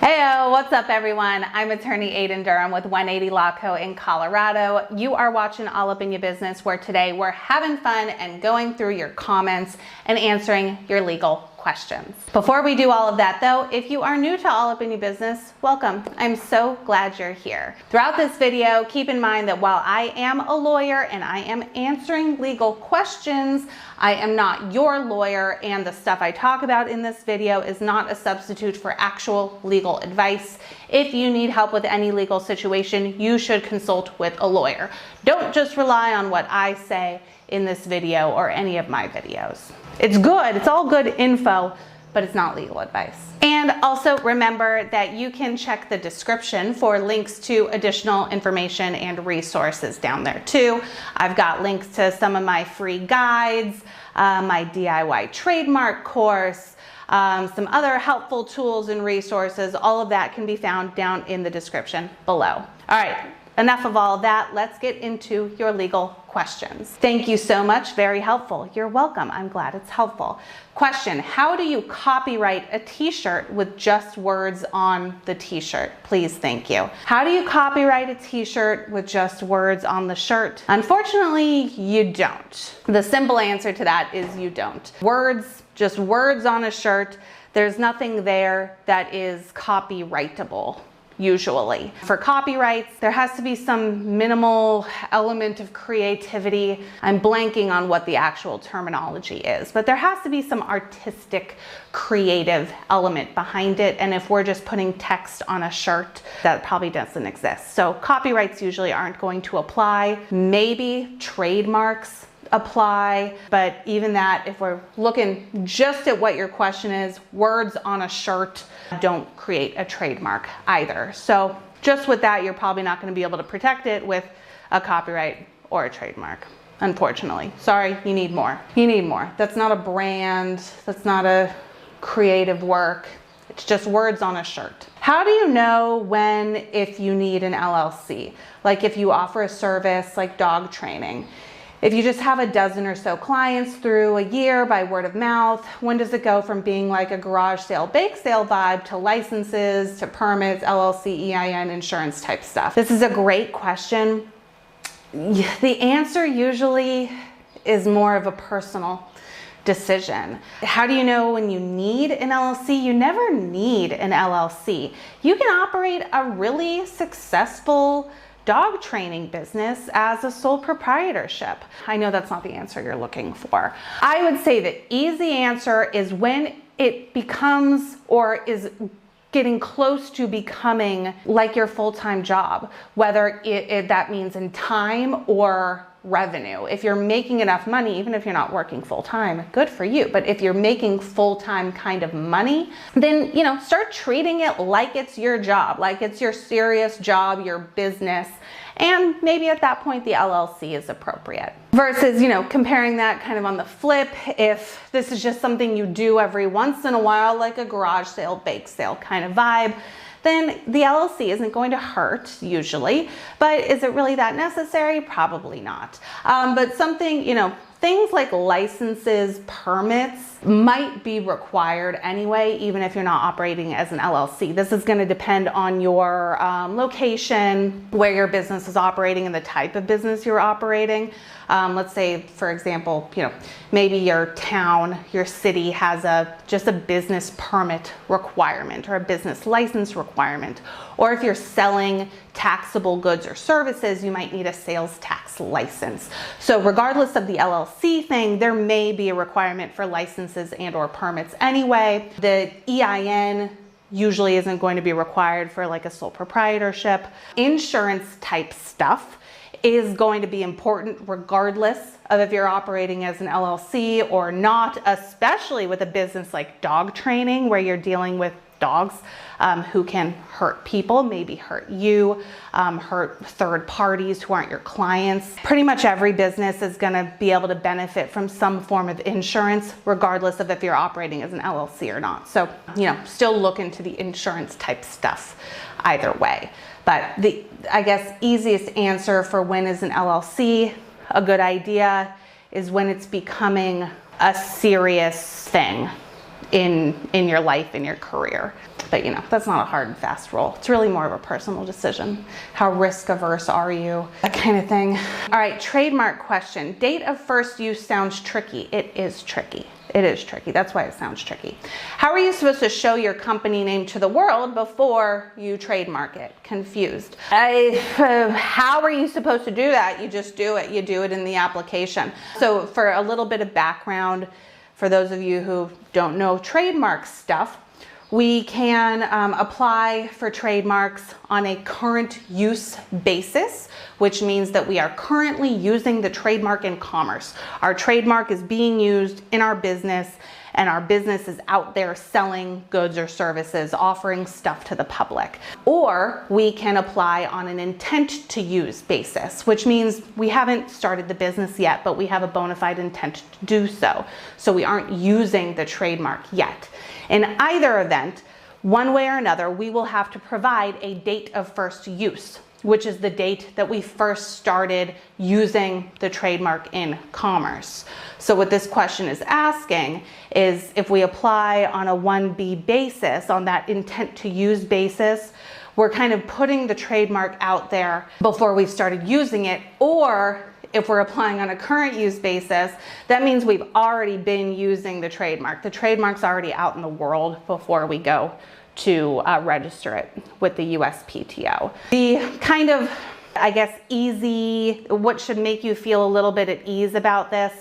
Heyo, what's up everyone? I'm attorney Aiden Durham with 180 Law Co. in Colorado. You are watching All Up in Your Business, where today we're having fun and going through your comments and answering your legal questions. Before we do all of that though, if you are new to All Up in Your Business, welcome. I'm so glad you're here. Throughout this video, keep in mind that while I am a lawyer and I am answering legal questions, I am not your lawyer, and the stuff I talk about in this video is not a substitute for actual legal advice. If you need help with any legal situation, you should consult with a lawyer. Don't just rely on what I say in this video or any of my videos. It's good, it's all good info, but it's not legal advice. And also remember that you can check the description for links to additional information and resources down there too. I've got links to some of my free guides, my DIY trademark course, some other helpful tools and resources. All of that can be found down in the description below. All right, enough of all of that. Let's get into your legal questions. Thank you so much, very helpful. You're welcome, I'm glad it's helpful. Question, how do you copyright a t-shirt with just words on the t-shirt? Please, thank you. How do you copyright a t-shirt with just words on the shirt? Unfortunately, you don't. The simple answer to that is you don't. Words, just words on a shirt, there's nothing there that is copyrightable. Usually. For copyrights, there has to be some minimal element of creativity. I'm blanking on what the actual terminology is, but there has to be some artistic, creative element behind it. And if we're just putting text on a shirt, that probably doesn't exist. So copyrights usually aren't going to apply. Maybe trademarks apply, but even that, if we're looking just at what your question is, words on a shirt don't create a trademark either. So just with that, you're probably not going to be able to protect it with a copyright or a trademark. Unfortunately. Sorry, you need more. You need more. That's not a brand. That's not a creative work. It's just words on a shirt. How do you know if you need an LLC? Like if you offer a service like dog training. If you just have a dozen or so clients through a year by word of mouth, when does it go from being like a garage sale, bake sale vibe to licenses, to permits, LLC, EIN, insurance type stuff? This is a great question. The answer usually is more of a personal decision. How do you know when you need an LLC? You never need an LLC. You can operate a really successful dog training business as a sole proprietorship. I know that's not the answer you're looking for. I would say the easy answer is when it becomes or is getting close to becoming like your full-time job, whether that means in time or revenue. If you're making enough money, even if you're not working full-time, good for you. But if you're making full-time kind of money, then, start treating it like it's your job, like it's your serious job, your business. And maybe at that point, the LLC is appropriate. Versus, comparing that kind of on the flip, if this is just something you do every once in a while, like a garage sale, bake sale kind of vibe, then the LLC isn't going to hurt usually, but is it really that necessary? Probably not. But something, things like licenses, permits might be required anyway, even if you're not operating as an LLC. This is going to depend on your location, where your business is operating, and the type of business you're operating. Let's say, for example, maybe your town, your city has just a business permit requirement or a business license requirement. Or if you're selling taxable goods or services, you might need a sales tax license. So regardless of the LLC thing, there may be a requirement for licenses and or permits anyway. The EIN usually isn't going to be required for like a sole proprietorship. Insurance type stuff is going to be important regardless of if you're operating as an LLC or not, especially with a business like dog training where you're dealing with dogs who can hurt people, maybe hurt you, hurt third parties who aren't your clients. Pretty much every business is going to be able to benefit from some form of insurance, regardless of if you're operating as an LLC or not. So, still look into the insurance type stuff either way. But I guess easiest answer for when is an LLC a good idea is when it's becoming a serious thing in your life, in your career. But that's not a hard and fast rule. It's really more of a personal decision. How risk averse are you? That kind of thing. All right, trademark question. Date of first use sounds tricky. It is tricky. It is tricky. That's why it sounds tricky. How are you supposed to show your company name to the world before you trademark it? Confused. How are you supposed to do that? You just do it. You do it in the application. So for a little bit of background, for those of you who don't know trademark stuff, we can apply for trademarks on a current use basis, which means that we are currently using the trademark in commerce. Our trademark is being used in our business, and our business is out there selling goods or services, offering stuff to the public. Or we can apply on an intent to use basis, which means we haven't started the business yet, but we have a bona fide intent to do so. So we aren't using the trademark yet. In either event, one way or another, we will have to provide a date of first use, which is the date that we first started using the trademark in commerce. So what this question is asking is, if we apply on a 1B basis, on that intent to use basis, we're kind of putting the trademark out there before we started using it. Or if we're applying on a current use basis, that means we've already been using the trademark. The trademark's already out in the world before we go to register it with the USPTO. The kind of, I guess, easy, what should make you feel a little bit at ease about this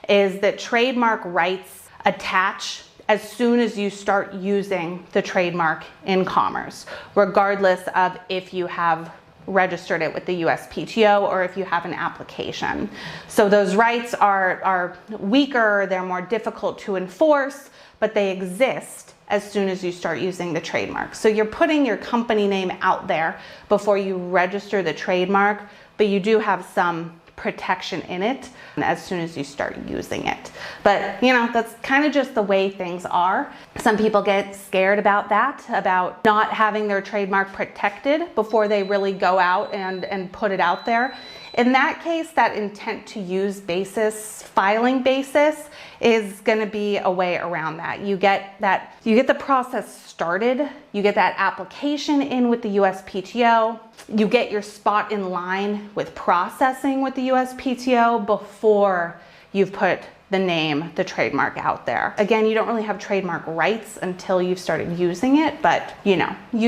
is that trademark rights attach as soon as you start using the trademark in commerce, regardless of if you have registered it with the USPTO or if you have an application. So those rights are weaker, they're more difficult to enforce, but they exist as soon as you start using the trademark. So you're putting your company name out there before you register the trademark, but you do have some protection in it as soon as you start using it. But that's kind of just the way things are. Some people get scared about that, about not having their trademark protected before they really go out and put it out there. In that case, that intent to use basis, filing basis, is going to be a way around that. You get the process started, you get that application in with the USPTO, you get your spot in line with processing with the USPTO before you've put the trademark out there. Again, you don't really have trademark rights until you've started using it, but you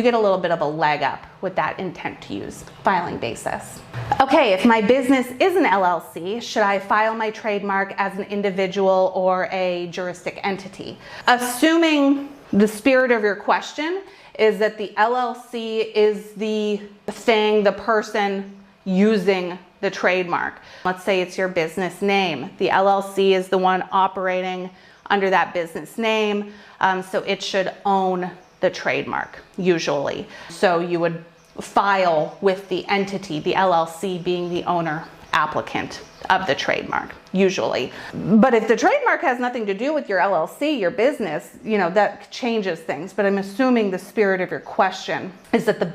get a little bit of a leg up with that intent to use filing basis. Okay, if my business is an LLC, should I file my trademark as an individual or a juristic entity? Assuming the spirit of your question is that the LLC is the thing, the person using the trademark. Let's say it's your business name. The LLC is the one operating under that business name, so it should own the trademark, usually. So you would file with the entity, the LLC being the owner applicant of the trademark, usually. But if the trademark has nothing to do with your LLC, your business, that changes things. But I'm assuming the spirit of your question is that the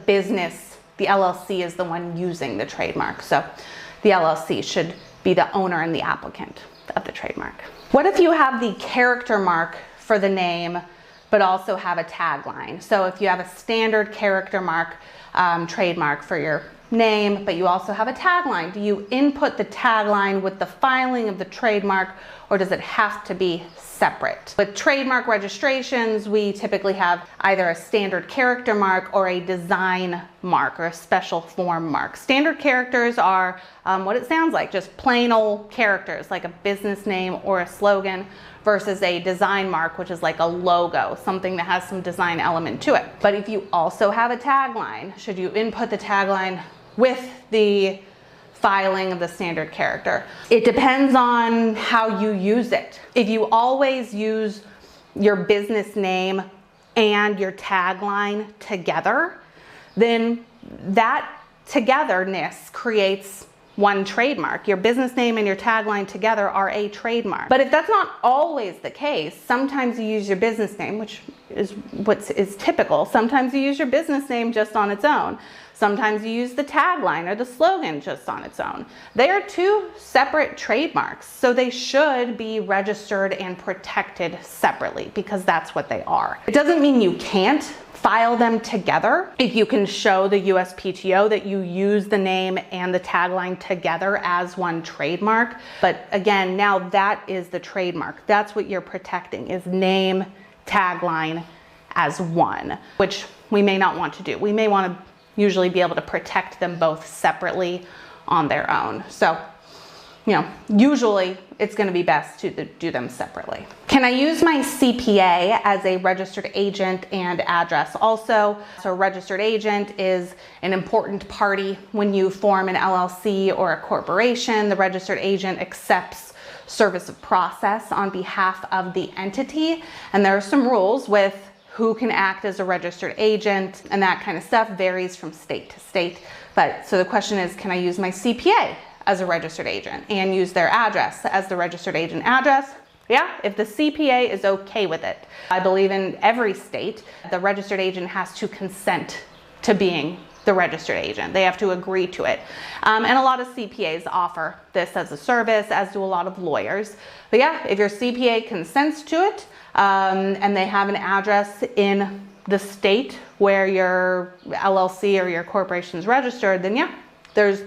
LLC is the one using the trademark. So the LLC should be the owner and the applicant of the trademark. What if you have the character mark for the name, but also have a tagline? So if you have a standard character mark, trademark for your name, but you also have a tagline, do you input the tagline with the filing of the trademark, or does it have to be separate? With trademark registrations, we typically have either a standard character mark or a design mark or a special form mark. Standard characters are what it sounds like, just plain old characters like a business name or a slogan, versus a design mark, which is like a logo, something that has some design element to it. But if you also have a tagline, should you input the tagline with the filing of the standard character? It depends on how you use it. If you always use your business name and your tagline together, then that togetherness creates one trademark. Your business name and your tagline together are a trademark. But if that's not always the case, sometimes you use your business name, which is what is typical. Sometimes you use your business name just on its own. Sometimes you use the tagline or the slogan just on its own. They are two separate trademarks, so they should be registered and protected separately because that's what they are. It doesn't mean you can't file them together if you can show the USPTO that you use the name and the tagline together as one trademark. But again, now that is the trademark. That's what you're protecting, is name, tagline as one, which we may not want to do. We may want to usually be able to protect them both separately on their own. So, you know, usually it's going to be best to do them separately. Can I use my CPA as a registered agent and address also? So a registered agent is an important party when you form an LLC or a corporation. The registered agent accepts service of process on behalf of the entity. And there are some rules with who can act as a registered agent, and that kind of stuff varies from state to state. But so the question is, can I use my CPA as a registered agent and use their address as the registered agent address? Yeah, if the CPA is okay with it. I believe in every state, the registered agent has to consent to being the registered agent. They have to agree to it. And a lot of CPAs offer this as a service, as do a lot of lawyers. But yeah, if your CPA consents to it, and they have an address in the state where your LLC or your corporation is registered, then yeah, there's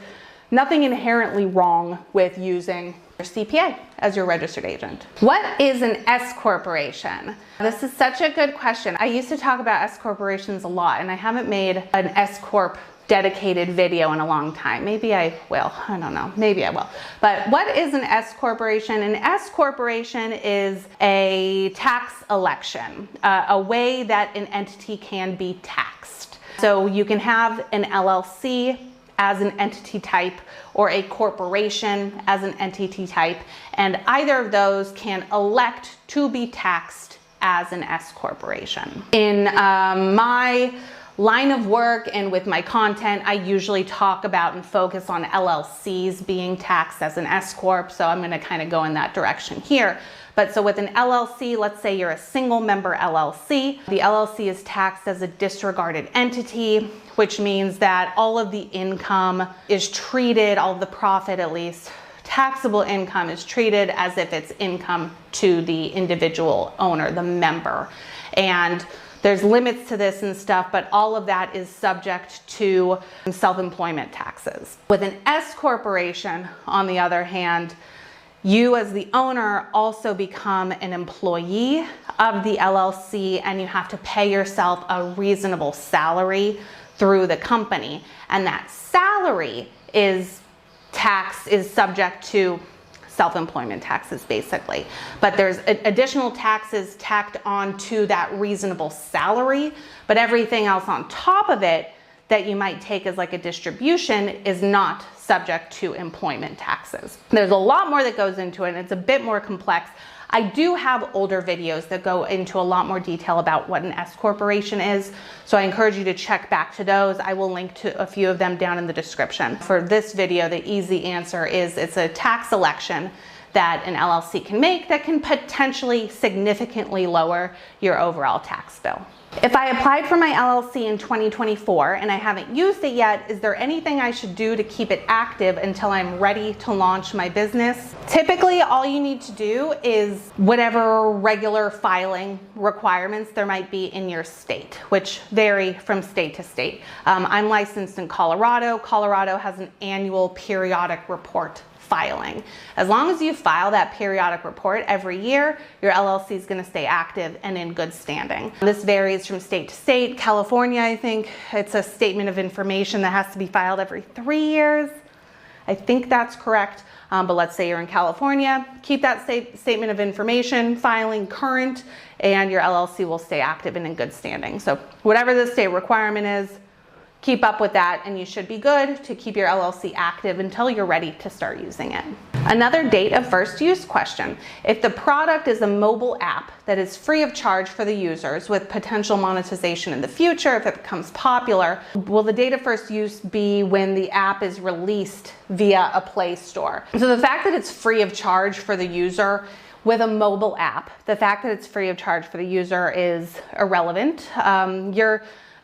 nothing inherently wrong with using your CPA as your registered agent. What is an S corporation? This is such a good question. I used to talk about S corporations a lot, and I haven't made an S corp dedicated video in a long time. Maybe I will, I don't know, maybe I will. But what is an S corporation? An S corporation is a tax election, a way that an entity can be taxed. So you can have an LLC as an entity type or a corporation as an entity type, and either of those can elect to be taxed as an S corporation. In my line of work and with my content, I usually talk about and focus on LLCs being taxed as an S corp, so I'm going to kind of go in that direction here. But so with an LLC, let's say you're a single member LLC, the LLC is taxed as a disregarded entity, which means that all of the income is treated, all of the profit at least, taxable income is treated as if it's income to the individual owner, the member. And there's limits to this and stuff, but all of that is subject to self-employment taxes. With an S corporation, on the other hand, you as the owner also become an employee of the LLC, and you have to pay yourself a reasonable salary through the company. And that salary is subject to self-employment taxes basically. But there's additional taxes tacked on to that reasonable salary, but everything else on top of it that you might take as like a distribution is not subject to employment taxes. There's a lot more that goes into it, and it's a bit more complex. I do have older videos that go into a lot more detail about what an S corporation is, so I encourage you to check back to those. I will link to a few of them down in the description. For this video, the easy answer is it's a tax election that an LLC can make that can potentially significantly lower your overall tax bill. If I applied for my LLC in 2024 and I haven't used it yet, is there anything I should do to keep it active until I'm ready to launch my business? Typically, all you need to do is whatever regular filing requirements there might be in your state, which vary from state to state. I'm licensed in Colorado. Colorado has an annual periodic report filing. As long as you file that periodic report every year, your LLC is going to stay active and in good standing. This varies from state to state. California, I think it's a statement of information that has to be filed every 3 years. I think that's correct. But let's say you're in California, keep that statement of information filing current, and your LLC will stay active and in good standing. So whatever the state requirement is, keep up with that, and you should be good to keep your LLC active until you're ready to start using it. Another date of first use question. If the product is a mobile app that is free of charge for the users with potential monetization in the future, if it becomes popular, will the date of first use be when the app is released via a Play Store? So the fact that it's free of charge for the user with a mobile app, the fact that it's free of charge for the user is irrelevant.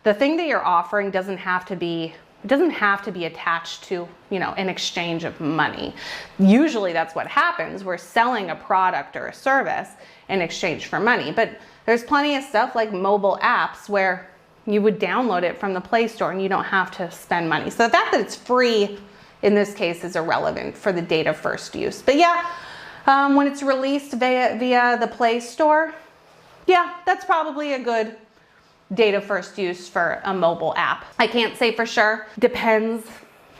The thing that you're offering doesn't have to be attached to, an exchange of money. Usually that's what happens. We're selling a product or a service in exchange for money, but there's plenty of stuff like mobile apps where you would download it from the Play Store and you don't have to spend money. So the fact that it's free in this case is irrelevant for the date of first use. But yeah, when it's released via the Play Store, yeah, that's probably a good date of first use for a mobile app. I can't say for sure. Depends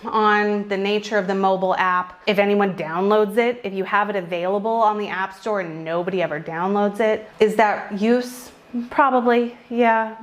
on the nature of the mobile app. If anyone downloads it, if you have it available on the App Store and nobody ever downloads it, is that use? Probably, yeah.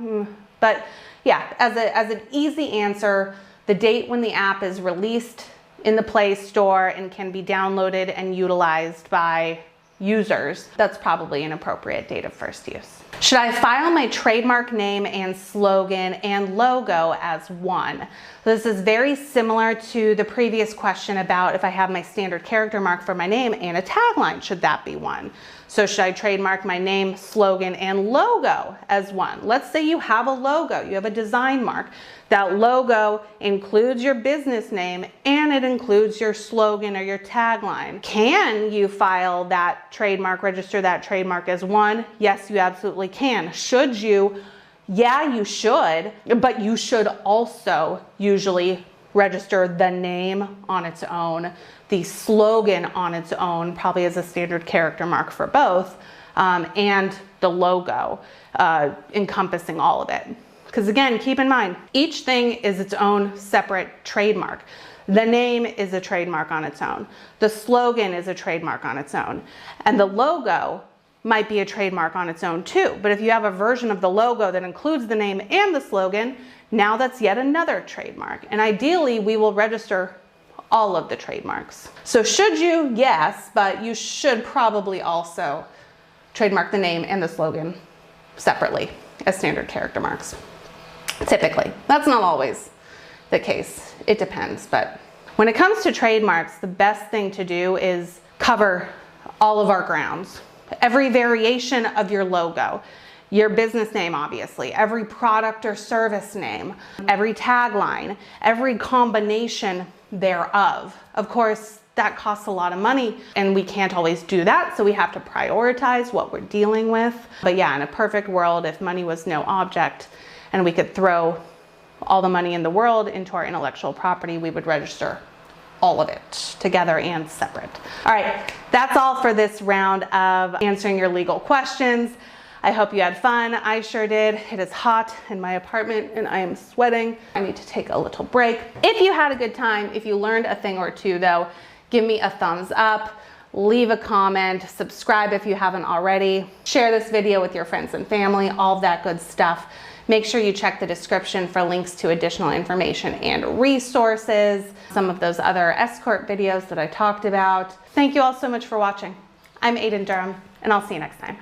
But yeah, as an easy answer, the date when the app is released in the Play Store and can be downloaded and utilized by users, that's probably an appropriate date of first use. Should I file my trademark name and slogan and logo as one? This is very similar to the previous question about if I have my standard character mark for my name and a tagline, should that be one? So should I trademark my name, slogan, and logo as one? Let's say you have a logo, you have a design mark. That logo includes your business name and it includes your slogan or your tagline. Can you file that trademark, register that trademark as one? Yes, you absolutely can. Should you? Yeah, you should, but you should also usually register the name on its own, the slogan on its own, probably as a standard character mark for both, and the logo encompassing all of it. Because again, keep in mind, each thing is its own separate trademark. The name is a trademark on its own. The slogan is a trademark on its own. And the logo might be a trademark on its own too. But if you have a version of the logo that includes the name and the slogan, now that's yet another trademark. And ideally, we will register all of the trademarks. So should you? Yes, but you should probably also trademark the name and the slogan separately as standard character marks. Typically. That's not always the case. It depends. But when it comes to trademarks, the best thing to do is cover all of our grounds. Every variation of your logo, your business name, obviously, every product or service name, every tagline, every combination thereof. Of course, that costs a lot of money and we can't always do that. So we have to prioritize what we're dealing with. But yeah, in a perfect world, if money was no object and we could throw all the money in the world into our intellectual property, we would register all of it together and separate. All right, that's all for this round of answering your legal questions. I hope you had fun. I sure did. It is hot in my apartment and I am sweating. I need to take a little break. If you had a good time, if you learned a thing or two though, give me a thumbs up, leave a comment, subscribe if you haven't already, share this video with your friends and family, all of that good stuff. Make sure you check the description for links to additional information and resources, some of those other S-Corp videos that I talked about. Thank you all so much for watching. I'm Aiden Durham, and I'll see you next time.